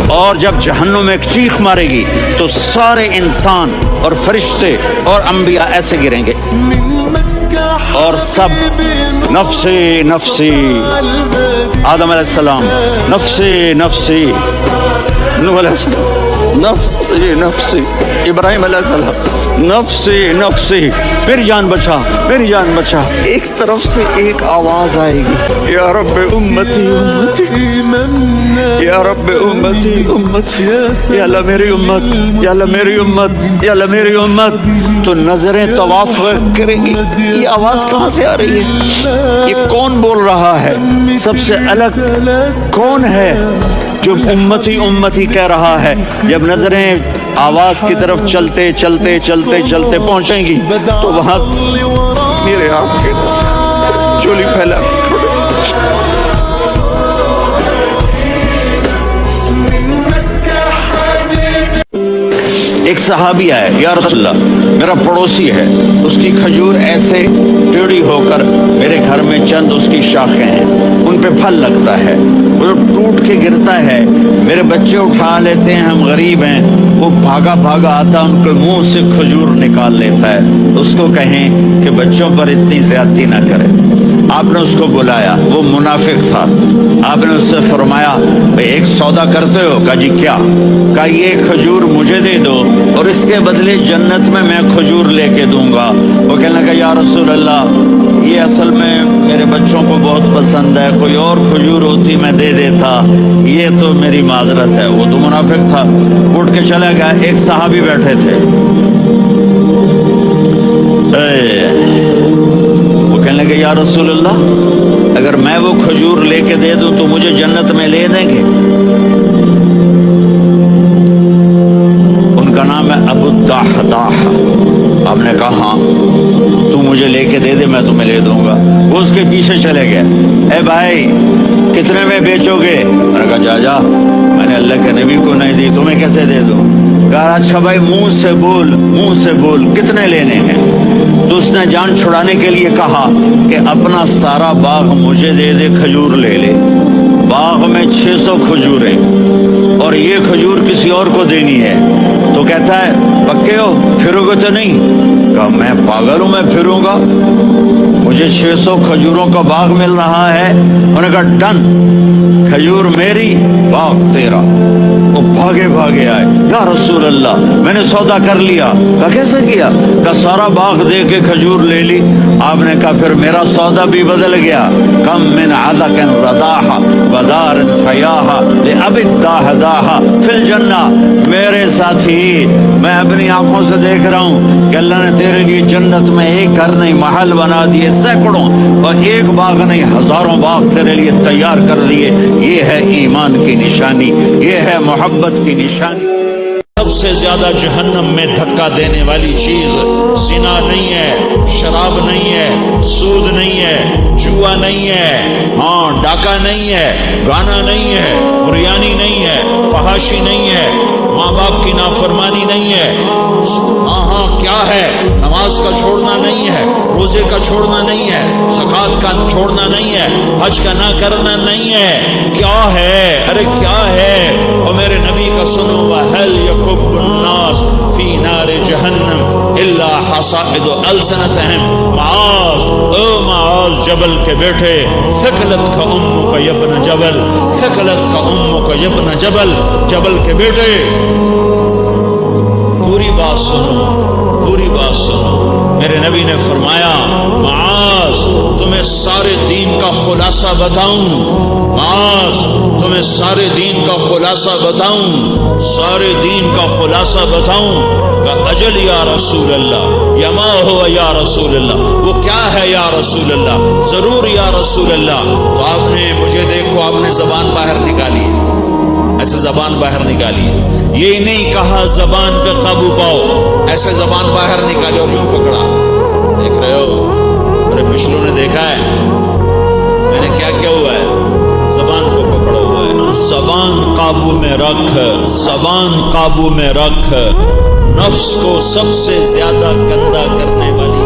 اور جب جہنم میں ایک چیخ مارے گی تو سارے انسان اور فرشتے اور انبیاء ایسے گریں گے اور سب نفسی نفسی، آدم علیہ السلام نفسی نفسی، نوح علیہ السلام نفسی نفسی، ابراہیم علیہ السلام نفسی نفسی، میری جان بچا میری جان بچا۔ ایک طرف سے ایک آواز آئے گی، یا رب امتی امتی، یا رب امتی امتی، یا اللہ میری امت، یا اللہ میری امت، یا اللہ میری امت۔ تو نظریں طواف کریں گی، یہ آواز کہاں سے آ رہی ہے؟ یہ کون بول رہا ہے؟ سب سے الگ کون ہے جو امتی امتی کہہ رہا ہے؟ جب نظریں آواز کی طرف چلتے چلتے چلتے چلتے پہنچیں گی تو وہاں میرے آپ کے چولی پھیلا ایک صحابی آئے، یا رسول اللہ میرا پڑوسی ہے، اس کی کھجور ایسے ٹیڑھی ہو کر میرے گھر میں چند اس کی شاخیں ہیں، ان پہ پھل لگتا ہے، وہ ٹوٹ کے گرتا ہے، میرے بچے اٹھا لیتے ہیں، ہم غریب ہیں، وہ بھاگا بھاگا آتا ان کے منہ سے کھجور نکال لیتا ہے۔ اس کو کہیں کہ بچوں پر اتنی زیادتی نہ کرے۔ آپ نے اس کو بلایا، وہ منافق تھا، آپ نے اس سے فرمایا بھئی ایک سودا کرتے ہو؟ کہا جی کیا؟ کہا یہ کھجور مجھے دے دو اور اس کے بدلے جنت میں کھجور لے کے دوں گا۔ وہ کہنے لگا یا رسول اللہ یہ اصل میں میرے بچوں کو بہت پسند ہے، کوئی اور کھجور ہوتی میں دے دیتا، یہ تو میری معذرت ہے۔ وہ تو منافق تھا، اٹھ کے چلا گیا۔ ایک صحابی بیٹھے تھے، وہ کہنے لگے یا رسول اللہ اگر میں وہ کھجور لے کے دے دوں تو مجھے جنت میں لے دیں گے؟ ان کا نام ہے ابو الدحداح۔ آپ نے کہا ہاں تو مجھے لے کے دے دے میں تمہیں لے دوں گا۔ وہ اس کے پیچھے چلے گئے، اے بھائی کتنے میں بیچو گے؟ میں نے کہا جا جا، میں نے اللہ کے نبی کو نہیں دی، تمہیں کیسے دے دوں؟ کہا اچھا بھائی منہ سے بول، منہ سے بول، کتنے لینے ہیں؟ تو اس نے جان چھڑانے کے لیے کہا کہ اپنا سارا باغ مجھے دے دے، کھجور لے لے۔ باغ میں 600 کھجوریں اور یہ کھجور کسی اور کو دینی ہے۔ تو کہتا ہے پکے ہو، پھرو گے تو نہیں؟ کہا میں پاگل ہوں، میں پھروں گا؟ مجھے 600 کھجوروں کا باغ مل رہا ہے۔ انہوں نے کہا ڈن، کھجور میری، باغ تیرا۔ وہ بھاگے بھاگے آئے، یا رسول اللہ میں نے سودا کر لیا۔ کہا کیسے کیا؟ کہا سارا باغ دے کے کھجور لے لی۔ آپ نے کہا پھر میرا سودا بھی بدل گیا۔ کم من عدق رداح ودار فیاح لأب الدحداح فی الجنہ۔ میرے ساتھی میں اپنی آنکھوں سے دیکھ رہا ہوں کہ اللہ نے تیرے لیے جنت میں ایک گھر نہیں محل بنا دیے، سینکڑوں، اور ایک باغ نہیں ہزاروں باغ تیرے لیے تیار کر دیے۔ یہ ہے ایمان کی نشانی، یہ ہے محبت کی نشانی۔ سب سے زیادہ جہنم میں دھکا دینے والی چیز زنا نہیں ہے، شراب نہیں ہے، سود نہیں ہے، جوا نہیں ہے، ہاں ڈاکہ نہیں ہے، گانا نہیں ہے، بریانی نہیں ہے، فحاشی نہیں ہے، ماں باپ کی نافرمانی نہیں ہے، ہاں کیا ہے؟ نماز کا چھوڑنا نہیں ہے، روزے کا چھوڑنا نہیں ہے، زکوٰۃ کا چھوڑنا نہیں ہے، حج کا نہ کرنا نہیں ہے۔ کیا ہے؟ ارے کیا ہے؟ اور میرے نبی کا سنو، وَهَلْ يَكُبُّ النَّاسُ فِي نَارِ جَهَنَّمَ إِلَّا حَصَائِدُ أَلْسِنَتِهِمْ۔ معاذ، او معاذ جبل کے بیٹے، ثقلتک امک یا ابن جبل، ثقلتک امک یا ابن جبل، جبل کے بیٹے پوری بات سنو، پوری بات سنو۔ میرے نبی نے فرمایا معاذ تمہیں سارے دین کا خلاصہ بتاؤں، معاذ تمہیں سارے دین کا خلاصہ بتاؤں، سارے دین کا خلاصہ بتاؤں؟ کہ اجل یا رسول اللہ، یا ما ہو یا رسول اللہ، وہ کیا ہے یا رسول اللہ؟ ضرور یا رسول اللہ۔ تو آپ نے مجھے دیکھو، آپ نے زبان باہر نکالی، ایسے زبان باہر نکالی، یہ نہیں کہا زبان پہ قابو پاؤ، ایسے زبان باہر نکالی اور یوں پکڑا۔ دیکھ رہے ہو میرے پچھلوں نے دیکھا ہے میں نے کیا کیا ہوا ہے؟ زبان کو پکڑا ہوا ہے۔ زبان قابو میں رکھ، زبان قابو میں رکھ۔ نفس کو سب سے زیادہ گندا کرنے والی